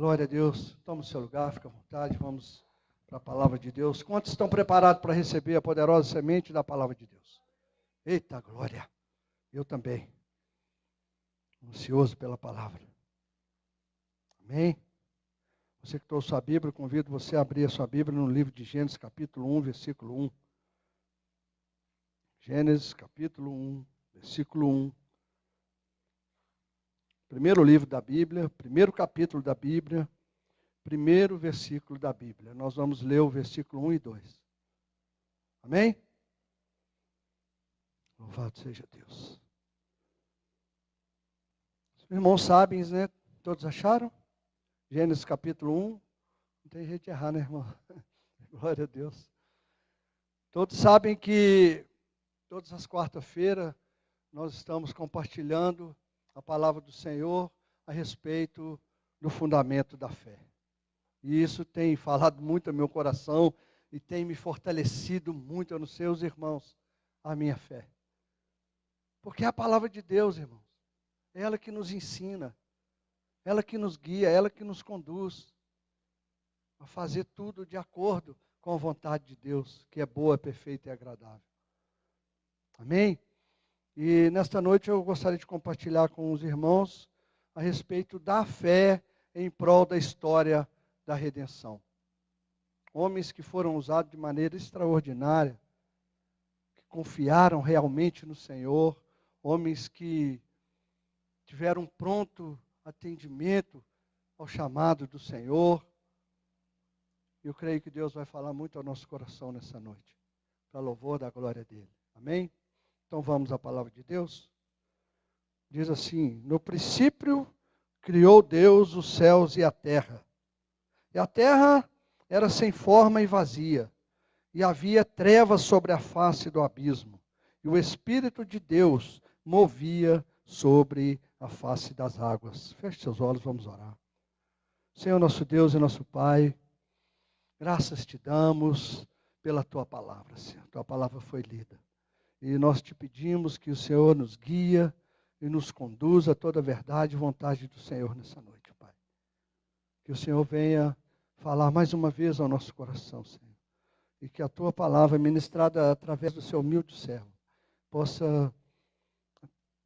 Glória a Deus. Toma o seu lugar, fica à vontade. Vamos para a palavra de Deus. Quantos estão preparados para receber a poderosa semente da palavra de Deus? Eita glória. Eu também. Ansioso pela palavra. Amém? Você que trouxe sua Bíblia, convido você a abrir a sua Bíblia no livro de Gênesis, capítulo 1, versículo 1. Gênesis, capítulo 1, versículo 1. Primeiro livro da Bíblia, primeiro capítulo da Bíblia, primeiro versículo da Bíblia. Nós vamos ler o versículo 1 e 2. Amém? Louvado seja Deus. Os irmãos sabem, né? Todos acharam? Gênesis capítulo 1. Não tem jeito de errar, né, irmão? Glória a Deus. Todos sabem que todas as quartas-feiras nós estamos compartilhando a palavra do Senhor a respeito do fundamento da fé. E isso tem falado muito ao meu coração e tem me fortalecido muito nos seus irmãos, a minha fé. Porque é a palavra de Deus, irmãos. É ela que nos ensina, ela que nos guia, ela que nos conduz a fazer tudo de acordo com a vontade de Deus, que é boa, perfeita e agradável. Amém? E nesta noite eu gostaria de compartilhar com os irmãos a respeito da fé em prol da história da redenção. Homens que foram usados de maneira extraordinária, que confiaram realmente no Senhor, homens que tiveram pronto atendimento ao chamado do Senhor. Eu creio que Deus vai falar muito ao nosso coração nessa noite, para louvor da glória dele. Amém? Então vamos à palavra de Deus. Diz assim: no princípio criou Deus os céus e a terra. E a terra era sem forma e vazia, e havia trevas sobre a face do abismo, e o Espírito de Deus movia sobre a face das águas. Feche seus olhos, vamos orar. Senhor nosso Deus e nosso Pai, graças te damos pela tua palavra, Senhor. Tua palavra foi lida. E nós te pedimos que o Senhor nos guia e nos conduza a toda a verdade e vontade do Senhor nessa noite, Pai. Que o Senhor venha falar mais uma vez ao nosso coração, Senhor. E que a tua palavra, ministrada através do seu humilde servo, possa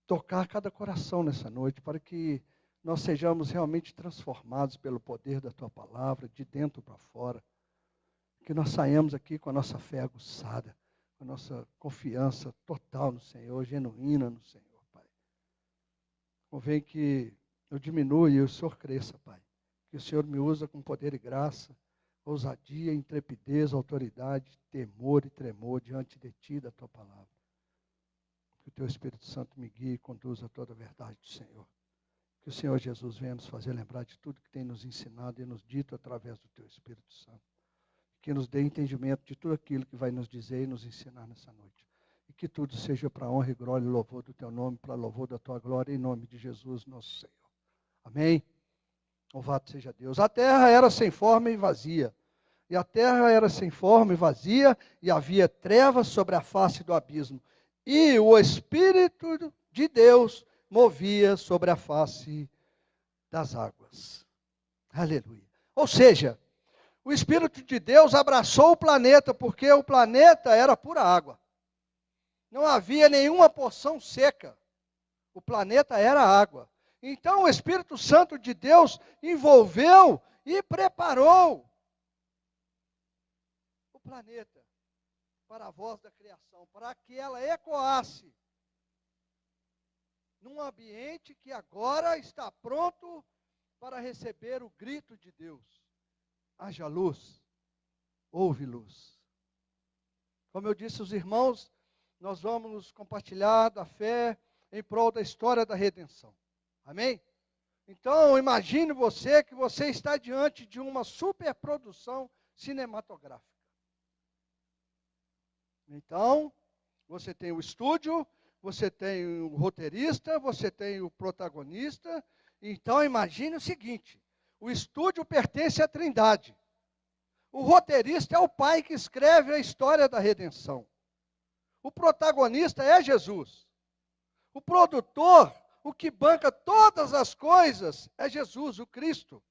tocar cada coração nessa noite, para que nós sejamos realmente transformados pelo poder da tua palavra, de dentro para fora. Que nós saiamos aqui com a nossa fé aguçada, com a nossa confiança total no Senhor, genuína no Senhor, Pai. Convém que eu diminua e o Senhor cresça, Pai. Que o Senhor me usa com poder e graça, ousadia, intrepidez, autoridade, temor e tremor diante de Ti, da Tua palavra. Que o Teu Espírito Santo me guie e conduza a toda a verdade do Senhor. Que o Senhor Jesus venha nos fazer lembrar de tudo que tem nos ensinado e nos dito através do Teu Espírito Santo. Que nos dê entendimento de tudo aquilo que vai nos dizer e nos ensinar nessa noite. E que tudo seja para a honra e glória e louvor do Teu nome, para louvor da Tua glória, em nome de Jesus, nosso Senhor. Amém? Louvado seja Deus. A terra era sem forma e vazia. E a terra era sem forma e vazia, e havia trevas sobre a face do abismo. E o Espírito de Deus movia sobre a face das águas. Aleluia. Ou seja, o Espírito de Deus abraçou o planeta, porque o planeta era pura água. Não havia nenhuma porção seca. O planeta era água. Então o Espírito Santo de Deus envolveu e preparou o planeta para a voz da criação, para que ela ecoasse num ambiente que agora está pronto para receber o grito de Deus. Haja luz, houve luz. Como eu disse aos irmãos, nós vamos compartilhar da fé em prol da história da redenção. Amém? Então, imagine você que você está diante de uma superprodução cinematográfica. Então, você tem o estúdio, você tem o roteirista, você tem o protagonista. Então, imagine o seguinte: o estúdio pertence à Trindade. O roteirista é o pai que escreve a história da redenção. O protagonista é Jesus. O produtor, o que banca todas as coisas, é Jesus, o Cristo.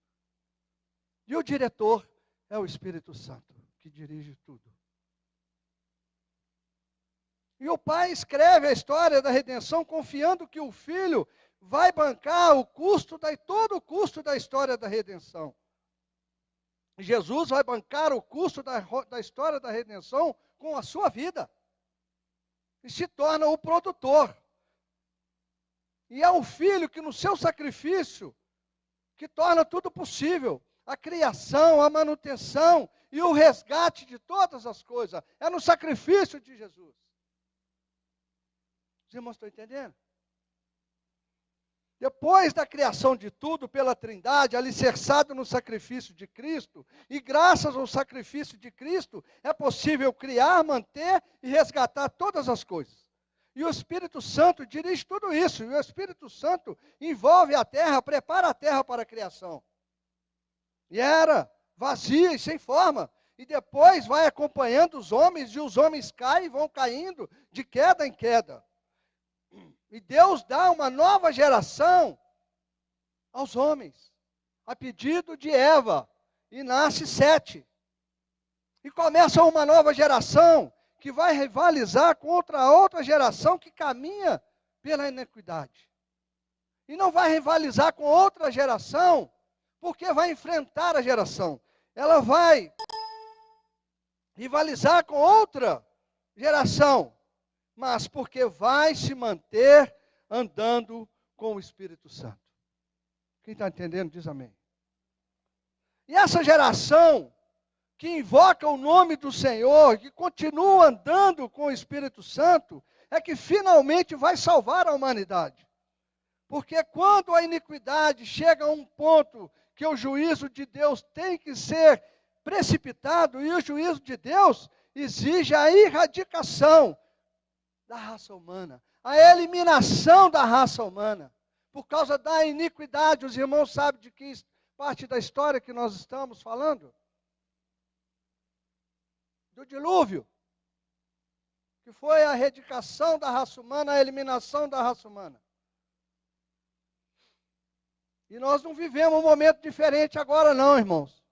E o diretor é o Espírito Santo, que dirige tudo. E o pai escreve a história da redenção confiando que o filho vai bancar todo o custo da história da redenção. Jesus vai bancar o custo da história da redenção com a sua vida. E se torna o produtor. E é o filho que no seu sacrifício, que torna tudo possível. A criação, a manutenção e o resgate de todas as coisas. É no sacrifício de Jesus. Os irmãos estão entendendo? Depois da criação de tudo pela Trindade, alicerçado no sacrifício de Cristo, e graças ao sacrifício de Cristo, é possível criar, manter e resgatar todas as coisas. E o Espírito Santo dirige tudo isso, e o Espírito Santo envolve a terra, prepara a terra para a criação. E era vazia e sem forma, e depois vai acompanhando os homens, e os homens caem e vão caindo de queda em queda. E Deus dá uma nova geração aos homens, a pedido de Eva, e nasce Sete. E começa uma nova geração que vai rivalizar contra a outra geração que caminha pela iniquidade. E não vai rivalizar com outra geração, porque vai enfrentar a geração. Ela vai rivalizar com outra geração, mas porque vai se manter andando com o Espírito Santo. Quem está entendendo, diz amém. E essa geração que invoca o nome do Senhor, que continua andando com o Espírito Santo, é que finalmente vai salvar a humanidade. Porque quando a iniquidade chega a um ponto que o juízo de Deus tem que ser precipitado, e o juízo de Deus exige a erradicação da raça humana, a eliminação da raça humana, por causa da iniquidade. Os irmãos sabem de que parte da história que nós estamos falando? Do dilúvio, que foi a erradicação da raça humana, a eliminação da raça humana. E nós não vivemos um momento diferente agora não, irmãos.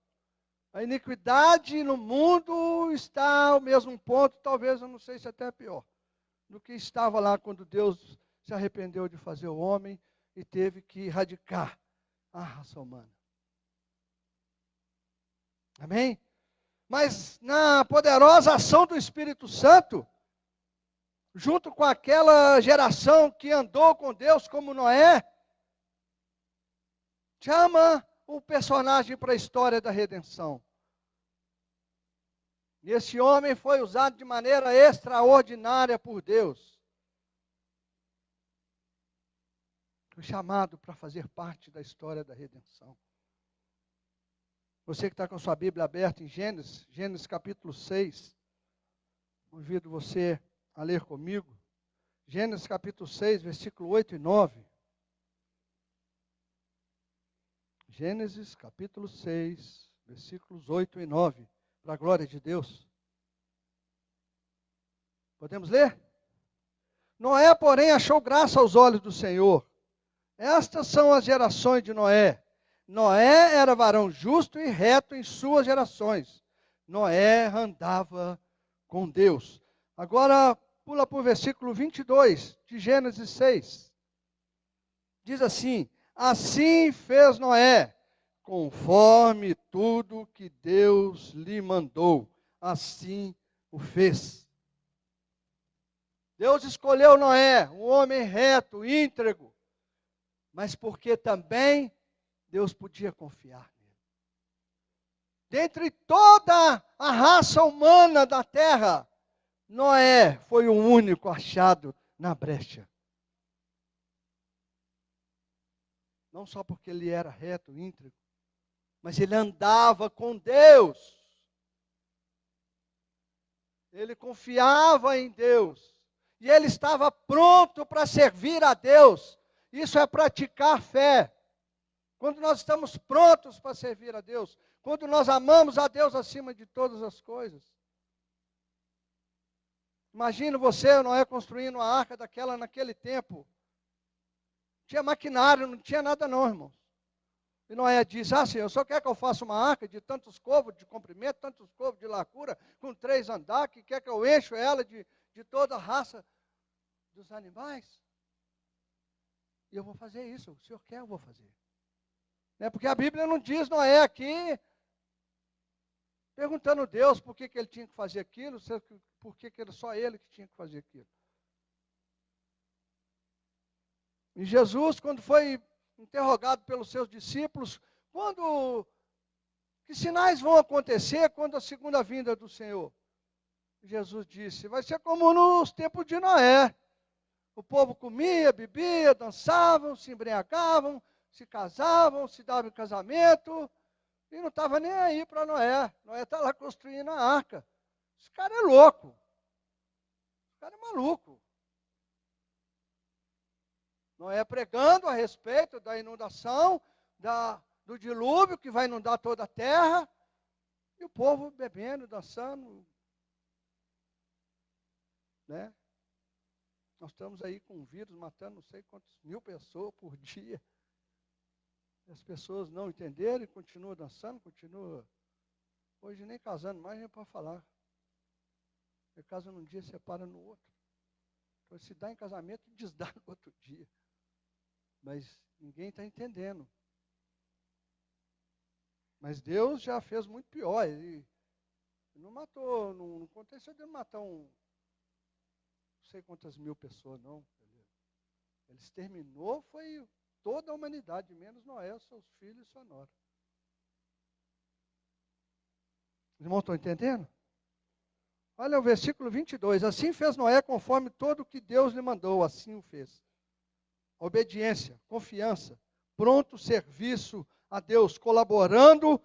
A iniquidade no mundo está ao mesmo ponto, talvez, eu não sei se até pior, do que estava lá quando Deus se arrependeu de fazer o homem e teve que erradicar a raça humana. Amém? Mas na poderosa ação do Espírito Santo, junto com aquela geração que andou com Deus como Noé, chama o personagem para a história da redenção. E esse homem foi usado de maneira extraordinária por Deus. Foi chamado para fazer parte da história da redenção. Você que está com a sua Bíblia aberta em Gênesis capítulo 6, convido você a ler comigo. Gênesis capítulo 6, versículo 8 e 9. Gênesis capítulo 6, versículos 8 e 9. Para a glória de Deus. Podemos ler? Noé, porém, achou graça aos olhos do Senhor. Estas são as gerações de Noé. Noé era varão justo e reto em suas gerações. Noé andava com Deus. Agora, pula para o versículo 22 de Gênesis 6. Diz assim: assim fez Noé, conforme tudo que Deus lhe mandou, assim o fez. Deus escolheu Noé, um homem reto, íntegro, mas porque também Deus podia confiar nele. Dentre toda a raça humana da terra, Noé foi o único achado na brecha. Não só porque ele era reto, íntegro, mas ele andava com Deus. Ele confiava em Deus. E ele estava pronto para servir a Deus. Isso é praticar fé. Quando nós estamos prontos para servir a Deus. Quando nós amamos a Deus acima de todas as coisas. Imagina você, Noé, construindo uma arca daquela naquele tempo. Não tinha maquinário, não tinha nada não, irmãos. E Noé disse, Senhor, o senhor quer que eu faça uma arca de tantos côvados de comprimento, tantos côvados de largura, com 3 andares, que quer que eu encho ela de toda a raça dos animais? E eu vou fazer isso, o senhor quer, eu vou fazer. Porque a Bíblia não diz Noé aqui, perguntando a Deus por que ele tinha que fazer aquilo, por que era só ele que tinha que fazer aquilo. E Jesus, quando foi interrogado pelos seus discípulos, que sinais vão acontecer quando a segunda vinda do Senhor? Jesus disse, vai ser como nos tempos de Noé. O povo comia, bebia, dançavam, se embriagavam, se casavam, se davam em casamento, e não estava nem aí para Noé. Noé está lá construindo a arca. Esse cara é louco. Esse cara é maluco. Noé pregando a respeito da inundação, do dilúvio que vai inundar toda a terra, e o povo bebendo, dançando. Nós estamos aí com um vírus matando não sei quantas mil pessoas por dia. As pessoas não entenderam e continuam dançando, continuam. Hoje nem casando mais, nem para falar. Você casa num dia, separa no outro. Então se dá em casamento e desdá no outro dia. Mas ninguém está entendendo. Mas Deus já fez muito pior. Ele não matou, não aconteceu de matar não sei quantas mil pessoas, não. Ele exterminou, foi toda a humanidade, menos Noé, seus filhos e sua nora. Os irmãos estão entendendo? Olha o versículo 22. Assim fez Noé conforme todo o que Deus lhe mandou, assim o fez. Obediência, confiança, pronto serviço a Deus, colaborando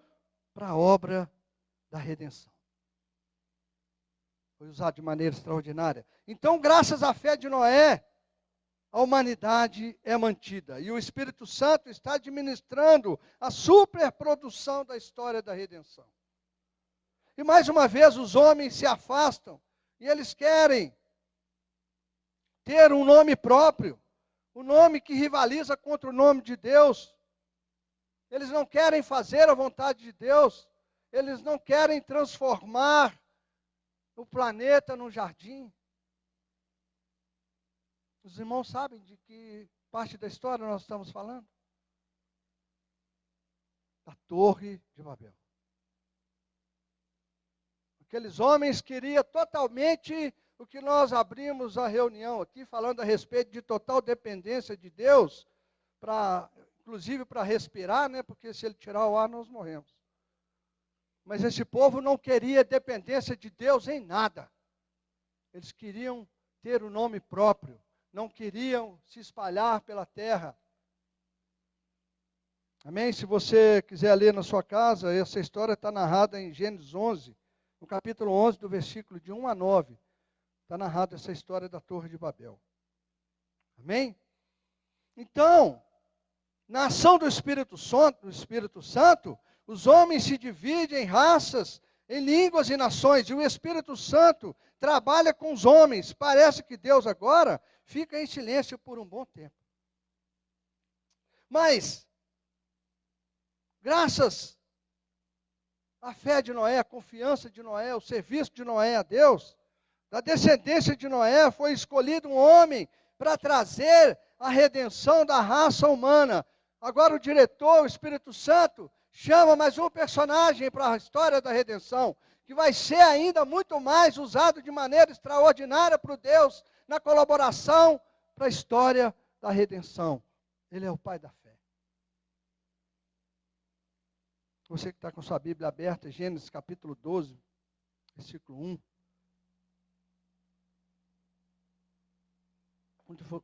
para a obra da redenção. Foi usado de maneira extraordinária. Então, graças à fé de Noé, a humanidade é mantida. E o Espírito Santo está administrando a superprodução da história da redenção. E mais uma vez os homens se afastam e eles querem ter um nome próprio, um nome que rivaliza contra o nome de Deus. Eles não querem fazer a vontade de Deus, eles não querem transformar o planeta num jardim. Os irmãos sabem de que parte da história nós estamos falando? Da Torre de Babel. Aqueles homens queriam totalmente o que nós abrimos a reunião aqui, falando a respeito de total dependência de Deus, inclusive para respirar, porque se ele tirar o ar, nós morremos. Mas esse povo não queria dependência de Deus em nada. Eles queriam ter o nome próprio, não queriam se espalhar pela terra. Amém? Se você quiser ler na sua casa, essa história está narrada em Gênesis 11, no capítulo 11, do versículo de 1 a 9. Está narrada essa história da Torre de Babel. Amém? Então, na ação do Espírito Santo, os homens se dividem em raças, em línguas e nações, e o Espírito Santo trabalha com os homens. Parece que Deus agora fica em silêncio por um bom tempo. Mas, graças à fé de Noé, à confiança de Noé, ao serviço de Noé a Deus, da descendência de Noé foi escolhido um homem para trazer a redenção da raça humana. Agora o diretor, o Espírito Santo, chama mais um personagem para a história da redenção, que vai ser ainda muito mais usado de maneira extraordinária por Deus, na colaboração para a história da redenção. Ele é o Pai da fé. Você que está com sua Bíblia aberta, Gênesis capítulo 12, versículo 1.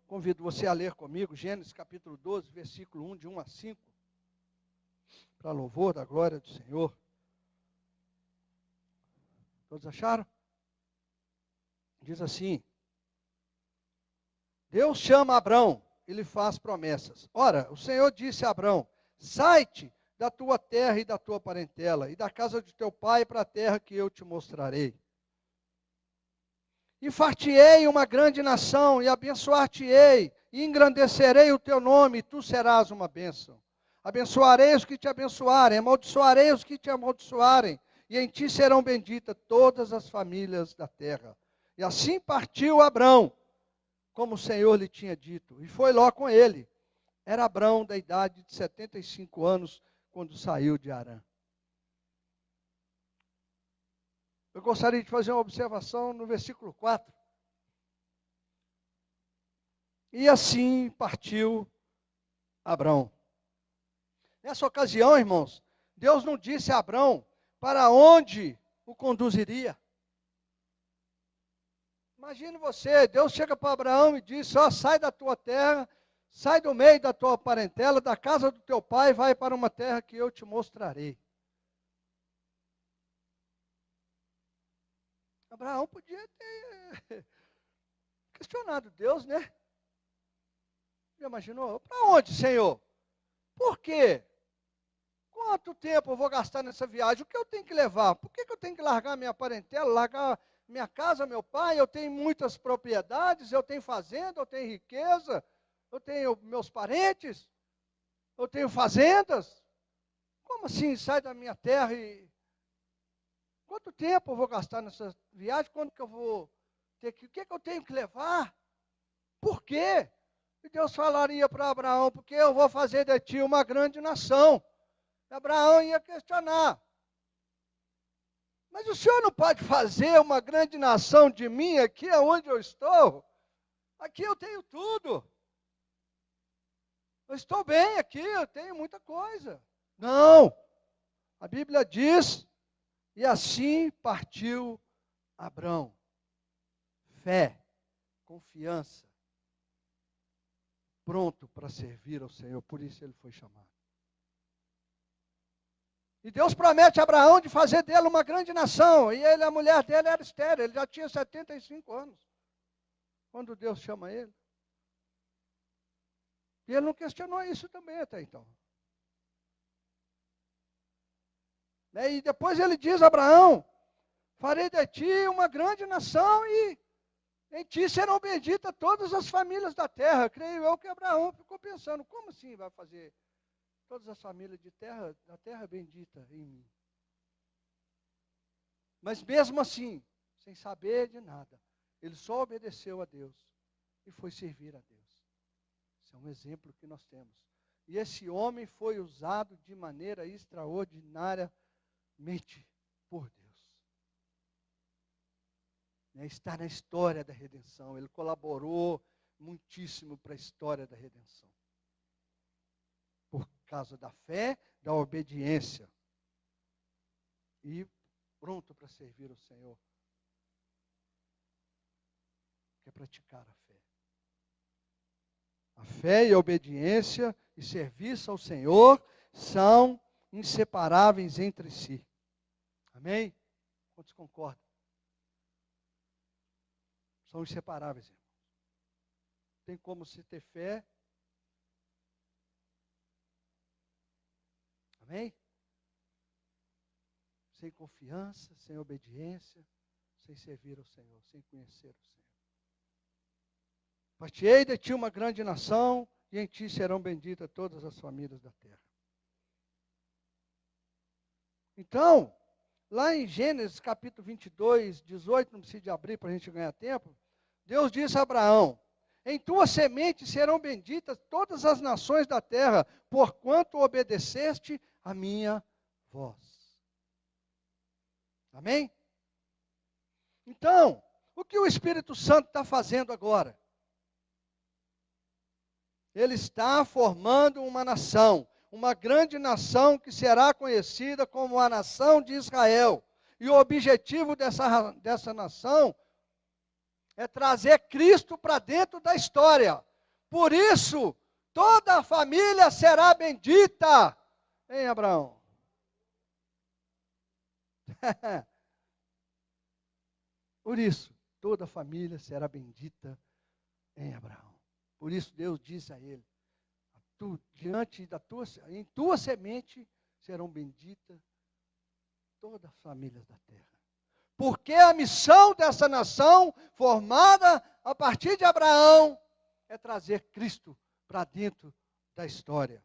Convido você a ler comigo, Gênesis capítulo 12, versículo 1, de 1 a 5. Para louvor da glória do Senhor. Todos acharam? Diz assim: Deus chama Abrão e lhe faz promessas. Ora, o Senhor disse a Abrão: sai-te da tua terra e da tua parentela, e da casa de teu pai para a terra que eu te mostrarei. E far-te-ei uma grande nação, e abençoar-te-ei, e engrandecerei o teu nome, e tu serás uma bênção. Abençoarei os que te abençoarem, amaldiçoarei os que te amaldiçoarem, e em ti serão benditas todas as famílias da terra. E assim partiu Abrão, como o Senhor lhe tinha dito, e foi Ló com ele. Era Abrão da idade de 75 anos, quando saiu de Harã. Eu gostaria de fazer uma observação no versículo 4. E assim partiu Abrão. Nessa ocasião, irmãos, Deus não disse a Abrão para onde o conduziria. Imagine você, Deus chega para Abraão e diz, ó, sai da tua terra, sai do meio da tua parentela, da casa do teu pai, vai para uma terra que eu te mostrarei. Abraão podia ter questionado Deus, né? Já imaginou? Para onde, Senhor? Por quê? Quanto tempo eu vou gastar nessa viagem? O que eu tenho que levar? Por que eu tenho que largar minha parentela, largar minha casa, meu pai? Eu tenho muitas propriedades, eu tenho fazenda, eu tenho riqueza, eu tenho meus parentes, eu tenho fazendas. Como assim sai da minha terra e... Quanto tempo eu vou gastar nessa viagem? Quando que eu vou ter que... O que eu tenho que levar? Por quê? E Deus falaria para Abraão, porque eu vou fazer de ti uma grande nação. Abraão ia questionar. Mas o senhor não pode fazer uma grande nação de mim aqui onde eu estou? Aqui eu tenho tudo. Eu estou bem aqui, eu tenho muita coisa. Não. A Bíblia diz, e assim partiu Abrão. Fé, confiança, pronto para servir ao Senhor. Por isso ele foi chamado. E Deus promete a Abraão de fazer dele uma grande nação. E ele, a mulher dele era estéril, ele já tinha 75 anos. Quando Deus chama ele. E ele não questionou isso também até então. E depois ele diz a Abraão, farei de ti uma grande nação e em ti serão benditas todas as famílias da terra. Creio eu que Abraão ficou pensando, como assim vai fazer todas as famílias da terra bendita em mim? Mas mesmo assim, sem saber de nada, ele só obedeceu a Deus e foi servir a Deus. Esse é um exemplo que nós temos. E esse homem foi usado de maneira extraordinariamente por Deus. Está na história da redenção. Ele colaborou muitíssimo para a história da redenção. Por causa da fé, da obediência. E pronto para servir o Senhor. Que é praticar a fé. A fé e a obediência e serviço ao Senhor são inseparáveis entre si. Amém? Quantos concordam? São inseparáveis, irmãos. Tem como se ter fé. Amém? Sem confiança, sem obediência, sem servir ao Senhor, sem conhecer o Senhor. Partirei de ti uma grande nação, e em ti serão benditas todas as famílias da terra. Então, lá em Gênesis capítulo 22, 18, não precisa de abrir para a gente ganhar tempo, Deus disse a Abraão, em tua semente serão benditas todas as nações da terra, porquanto obedeceste a minha voz. Amém? Então, o que o Espírito Santo está fazendo agora? Ele está formando uma nação, uma grande nação que será conhecida como a nação de Israel. E o objetivo dessa nação é trazer Cristo para dentro da história. Por isso, toda a família será bendita. Hein, Abraão? Por isso, toda a família será bendita em Abraão. Por isso Deus disse a ele, em tua semente serão benditas todas as famílias da terra. Porque a missão dessa nação, formada a partir de Abraão, é trazer Cristo para dentro da história.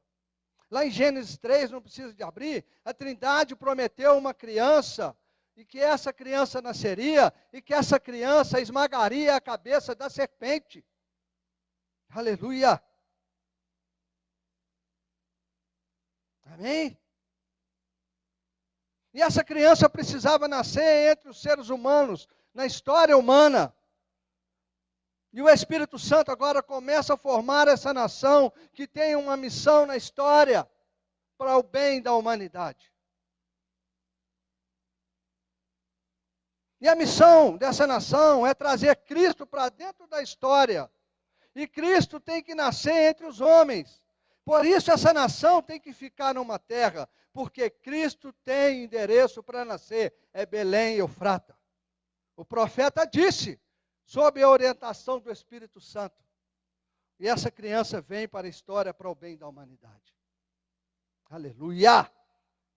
Lá em Gênesis 3, não precisa de abrir, a Trindade prometeu uma criança, e que essa criança nasceria, e que essa criança esmagaria a cabeça da serpente. Aleluia! Amém? E essa criança precisava nascer entre os seres humanos, na história humana. E o Espírito Santo agora começa a formar essa nação que tem uma missão na história para o bem da humanidade. E a missão dessa nação é trazer Cristo para dentro da história. E Cristo tem que nascer entre os homens. Por isso essa nação tem que ficar numa terra, porque Cristo tem endereço para nascer, é Belém e Eufrata. O profeta disse, sob a orientação do Espírito Santo. E essa criança vem para a história, para o bem da humanidade. Aleluia!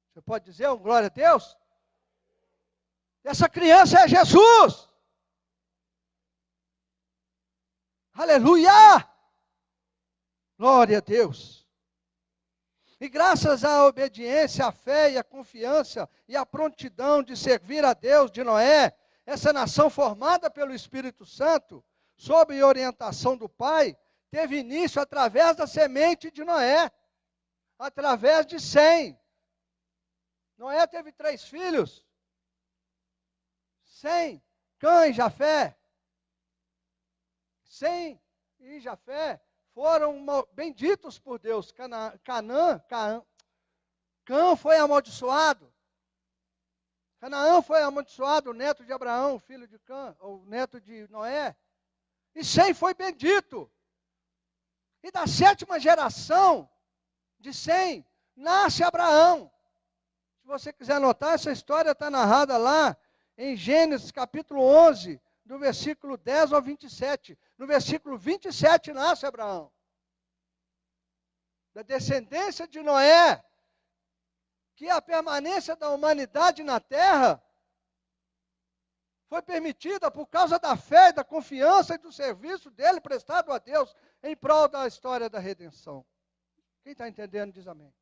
Você pode dizer um glória a Deus? Essa criança é Jesus! Aleluia! Glória a Deus! E graças à obediência, à fé e à confiança e à prontidão de servir a Deus de Noé, essa nação formada pelo Espírito Santo, sob orientação do Pai, teve início através da semente de Noé, através de Sem. Noé teve 3 filhos, Sem, Cã e Jafé. Sem e Jafé foram benditos por Deus. Cã foi amaldiçoado. Canaã foi amaldiçoado, o neto de Abraão, filho de Cã, ou neto de Noé. E Sem foi bendito. E da 7ª geração de Sem, nasce Abraão. Se você quiser anotar, essa história está narrada lá em Gênesis capítulo 11, do versículo 10 ao 27. No versículo 27 nasce Abraão. Da descendência de Noé, que a permanência da humanidade na terra foi permitida por causa da fé, da confiança e do serviço dele prestado a Deus em prol da história da redenção. Quem está entendendo diz amém.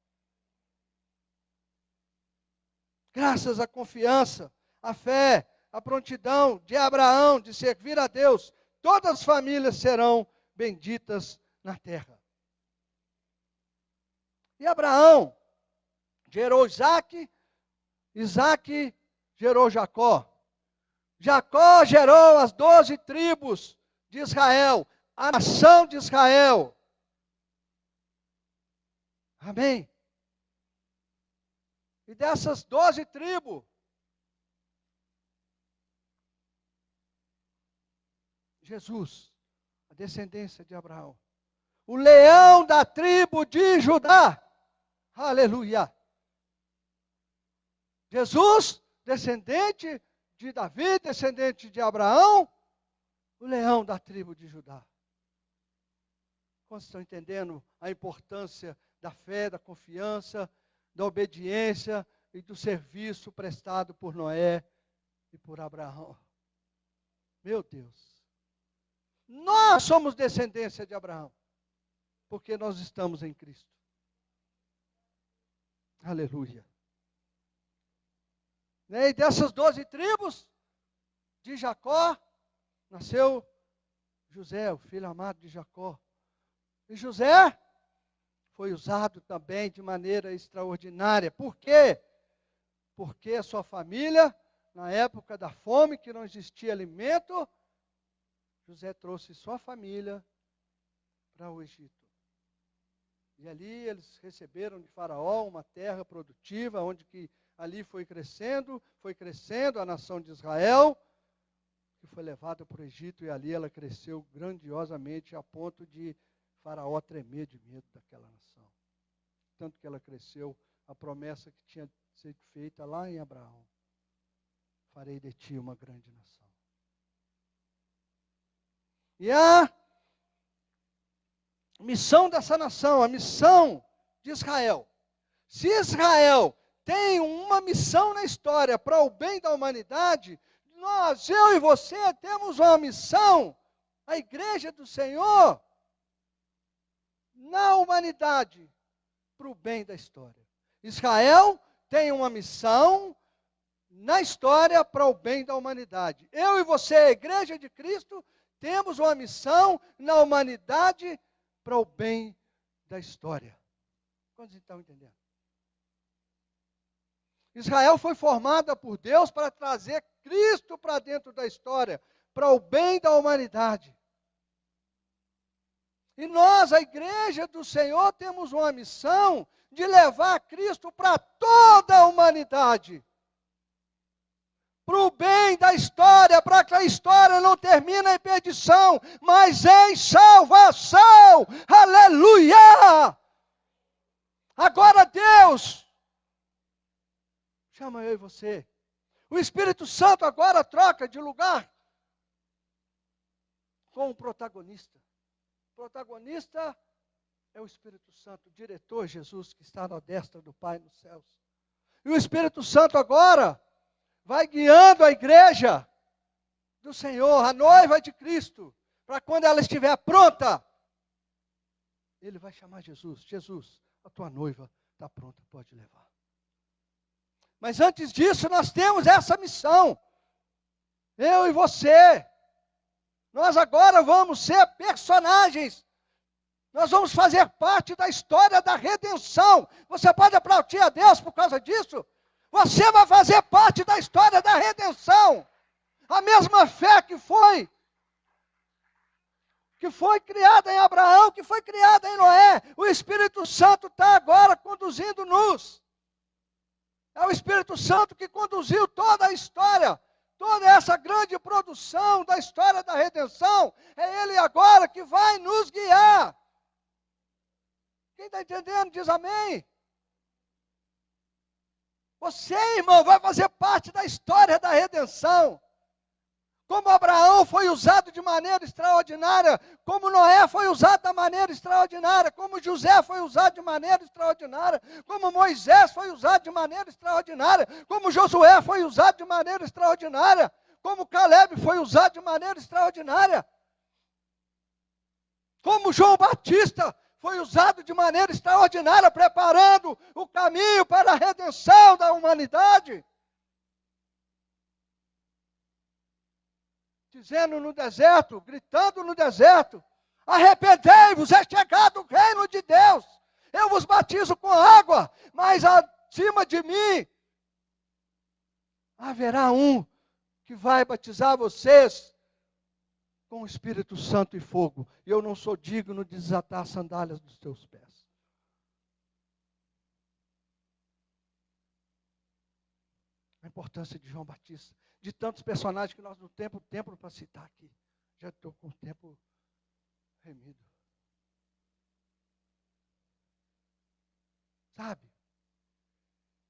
Graças à confiança, à fé, à prontidão de Abraão de servir a Deus, todas as famílias serão benditas na terra. E Abraão gerou Isaac, Isaac gerou Jacó. Jacó gerou as 12 tribos de Israel, a nação de Israel. Amém? E dessas 12 tribos, Jesus, a descendência de Abraão, o leão da tribo de Judá, aleluia. Jesus, descendente de Davi, descendente de Abraão, o leão da tribo de Judá. Quantos estão entendendo a importância da fé, da confiança, da obediência e do serviço prestado por Noé e por Abraão? Meu Deus. Nós somos descendência de Abraão, porque nós estamos em Cristo. Aleluia. E dessas 12 tribos de Jacó, nasceu José, o filho amado de Jacó. E José foi usado também de maneira extraordinária. Por quê? Porque a sua família, na época da fome, que não existia alimento, José trouxe sua família para o Egito. E ali eles receberam de Faraó uma terra produtiva, onde que ali foi crescendo a nação de Israel, que foi levada para o Egito, e ali ela cresceu grandiosamente a ponto de Faraó tremer de medo daquela nação. Tanto que ela cresceu, a promessa que tinha sido feita lá em Abraão: farei de ti uma grande nação. E a missão dessa nação, a missão de Israel. Se Israel tem uma missão na história para o bem da humanidade, nós, eu e você, temos uma missão, a igreja do Senhor, na humanidade, para o bem da história. Israel tem uma missão na história para o bem da humanidade. Eu e você, a Igreja de Cristo, temos uma missão na humanidade para o bem da história. Quantos estão entendendo? Israel foi formada por Deus para trazer Cristo para dentro da história, para o bem da humanidade. E nós, a Igreja do Senhor, temos uma missão de levar Cristo para toda a humanidade. Para o bem da história, para que a história não termine em perdição, mas em salvação. Aleluia! Agora Deus chama eu e você. O Espírito Santo agora troca de lugar com o protagonista. O protagonista é o Espírito Santo, o diretor Jesus, que está na destra do Pai nos céus. E o Espírito Santo agora vai guiando a igreja do Senhor, a noiva de Cristo, para quando ela estiver pronta, Ele vai chamar Jesus. Jesus, a tua noiva está pronta, pode levar. Mas antes disso, nós temos essa missão. Eu e você. Nós agora vamos ser personagens. Nós vamos fazer parte da história da redenção. Você pode aplaudir a Deus por causa disso? Você vai fazer parte da história da redenção. A mesma fé que foi criada em Abraão, que foi criada em Noé. O Espírito Santo está agora conduzindo-nos. É o Espírito Santo que conduziu toda a história, toda essa grande produção da história da redenção. É Ele agora que vai nos guiar. Quem está entendendo diz amém. Você, irmão, vai fazer parte da história da redenção. Como Abraão foi usado de maneira extraordinária, como Noé foi usado da maneira extraordinária, como José foi usado de maneira extraordinária, como Moisés foi usado de maneira extraordinária, como Josué foi usado de maneira extraordinária, como Caleb foi usado de maneira extraordinária, como João Batista foi usado de maneira extraordinária, preparando o caminho para a redenção da humanidade. Dizendo no deserto, gritando no deserto, arrependei-vos, é chegado o reino de Deus. Eu vos batizo com água, mas acima de mim haverá um que vai batizar vocês com o Espírito Santo e fogo. E eu não sou digno de desatar as sandálias dos teus pés. A importância de João Batista. De tantos personagens que nós não temos tempo para citar aqui. Já estou com o tempo remido. Sabe?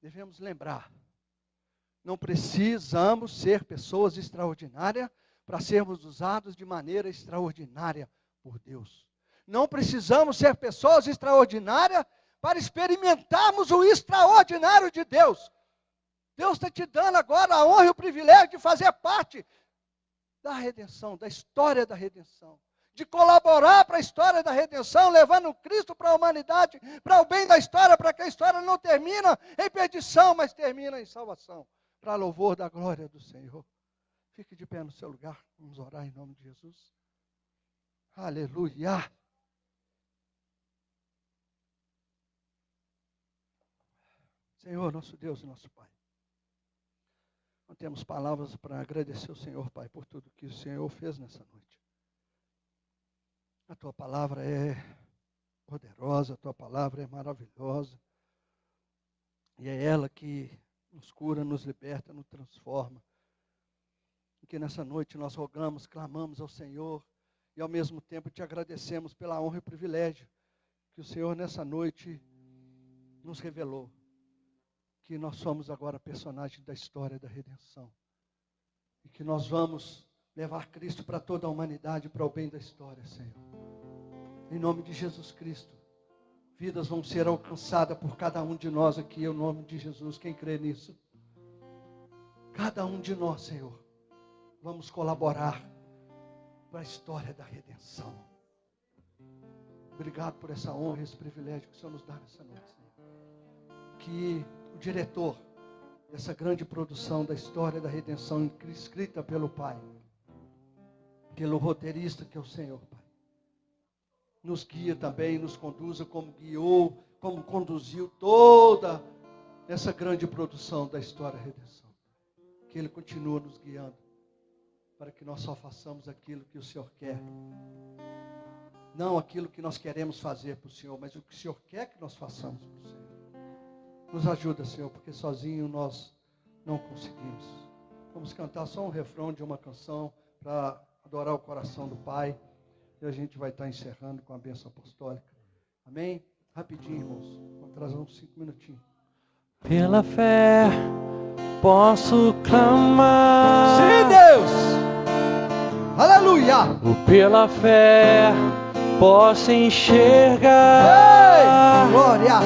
Devemos lembrar. Não precisamos ser pessoas extraordinárias para sermos usados de maneira extraordinária por Deus. Não precisamos ser pessoas extraordinárias para experimentarmos o extraordinário de Deus. Deus está te dando agora a honra e o privilégio de fazer parte da redenção, da história da redenção. De colaborar para a história da redenção, levando Cristo para a humanidade, para o bem da história, para que a história não termine em perdição, mas termine em salvação. Para louvor da glória do Senhor. Fique de pé no seu lugar, vamos orar em nome de Jesus. Aleluia. Senhor, nosso Deus e nosso Pai. Não temos palavras para agradecer ao Senhor, Pai, por tudo que o Senhor fez nessa noite. A Tua palavra é poderosa, a Tua palavra é maravilhosa. E é ela que nos cura, nos liberta, nos transforma. E que nessa noite nós rogamos, clamamos ao Senhor e ao mesmo tempo te agradecemos pela honra e privilégio que o Senhor nessa noite nos revelou. Que nós somos agora personagens da história da redenção. E que nós vamos levar Cristo para toda a humanidade, para o bem da história, Senhor. Em nome de Jesus Cristo. Vidas vão ser alcançadas por cada um de nós aqui, em nome de Jesus. Quem crê nisso? Cada um de nós, Senhor, vamos colaborar para a história da redenção. Obrigado por essa honra e esse privilégio que o Senhor nos dá nessa noite, Senhor. que o diretor dessa grande produção da história da redenção escrita pelo Pai, pelo roteirista que é o Senhor, Pai, nos guia também, nos conduza como guiou, como conduziu toda essa grande produção da história da redenção. Que Ele continue nos guiando, para que nós só façamos aquilo que o Senhor quer. Não aquilo que nós queremos fazer para o Senhor, mas o que o Senhor quer que nós façamos para o Senhor. Nos ajuda, Senhor, porque sozinho nós não conseguimos. Vamos cantar só um refrão de uma canção para adorar o coração do Pai. E a gente vai estar encerrando com a bênção apostólica. Amém? Rapidinho, irmãos. Vamos trazer uns 5 minutinhos. Pela fé posso clamar. Sim, Deus! Aleluia! Pela fé posso enxergar. Ei, glória!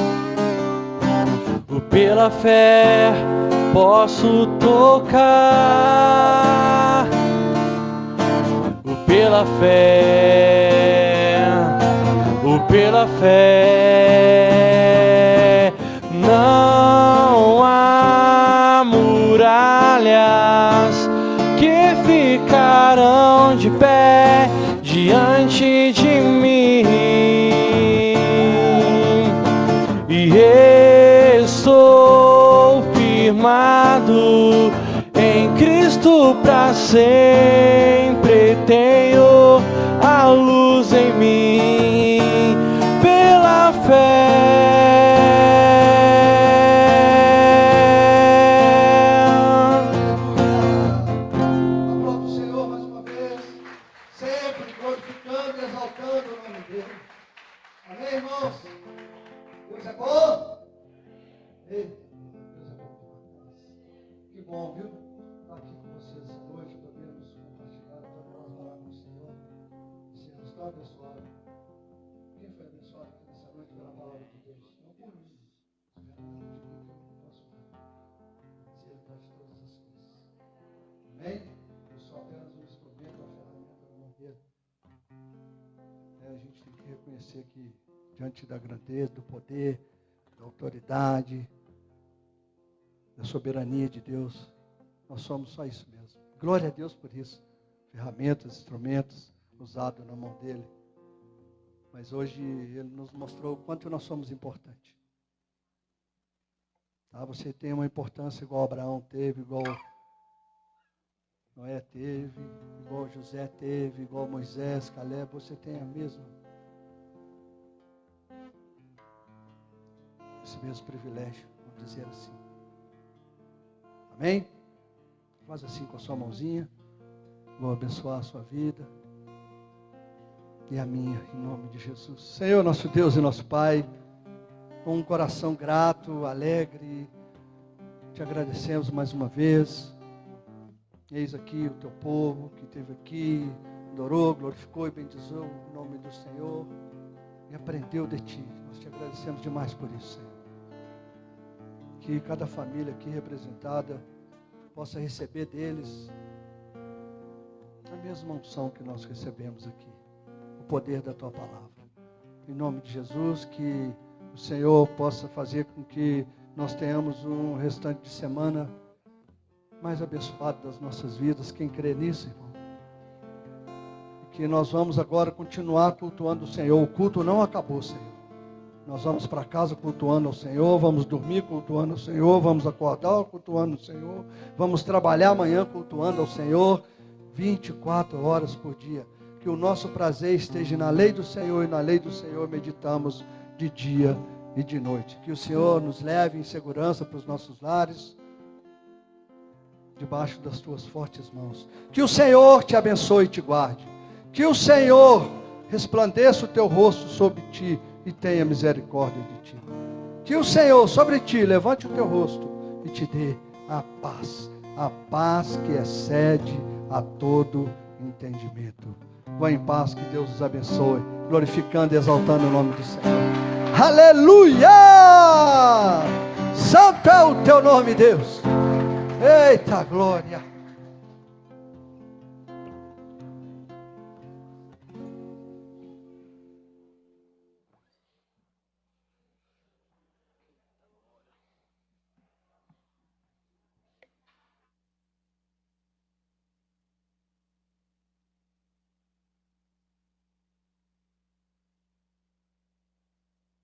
Pela fé posso tocar. Pela fé não há muralhas que ficarão de pé diante de mim, e estou firmado em Cristo para sempre. Tenho a luz em mim pela fé. Aplauda o Senhor mais uma vez, sempre glorificando e exaltando o nome dele. Amém, irmãos? Deus é bom? Ei, Deus é bom. Que bom, viu? Estar aqui com vocês hoje, podemos compartilhar a palavra com o Senhor. O Senhor está abençoado. Quem foi abençoado aqui nessa noite pela palavra de Deus? Não por mim. Eu posso dizer de todas as coisas. Amém? Eu sou apenas um instrumento, uma ferramenta na mão dele. A gente tem que reconhecer que diante da grandeza, do poder, da autoridade, da soberania de Deus, nós somos só isso mesmo. Glória a Deus por isso. Ferramentas, instrumentos usados na mão dele. Mas hoje ele nos mostrou o quanto nós somos importantes. Tá? Você tem uma importância igual Abraão teve, igual Noé teve, igual José teve, igual Moisés, Caleb. Você tem a mesma. Esse mesmo privilégio, vamos dizer assim. Amém? Faz assim com a sua mãozinha. Vou abençoar a sua vida e a minha, em nome de Jesus. Senhor, nosso Deus e nosso Pai, com um coração grato, alegre, te agradecemos mais uma vez. Eis aqui o teu povo que esteve aqui, adorou, glorificou e bendizou o nome do Senhor e aprendeu de ti. Nós te agradecemos demais por isso, Senhor. Que cada família aqui representada possa receber deles a mesma unção que nós recebemos aqui, o poder da tua palavra. Em nome de Jesus, que o Senhor possa fazer com que nós tenhamos um restante de semana mais abençoado das nossas vidas. Quem crê nisso, irmão? E que nós vamos agora continuar cultuando o Senhor. O culto não acabou, Senhor. Nós vamos para casa cultuando ao Senhor, vamos dormir cultuando ao Senhor, vamos acordar cultuando ao Senhor, vamos trabalhar amanhã cultuando ao Senhor, 24 horas por dia. Que o nosso prazer esteja na lei do Senhor, e na lei do Senhor meditamos de dia e de noite. Que o Senhor nos leve em segurança para os nossos lares, debaixo das tuas fortes mãos. Que o Senhor te abençoe e te guarde. Que o Senhor resplandeça o teu rosto sobre ti e tenha misericórdia de ti. Que o Senhor sobre ti levante o teu rosto e te dê a paz que excede a todo entendimento. Vá em paz, que Deus os abençoe, glorificando e exaltando o nome do Senhor. Aleluia! Santo é o teu nome, Deus. Eita glória!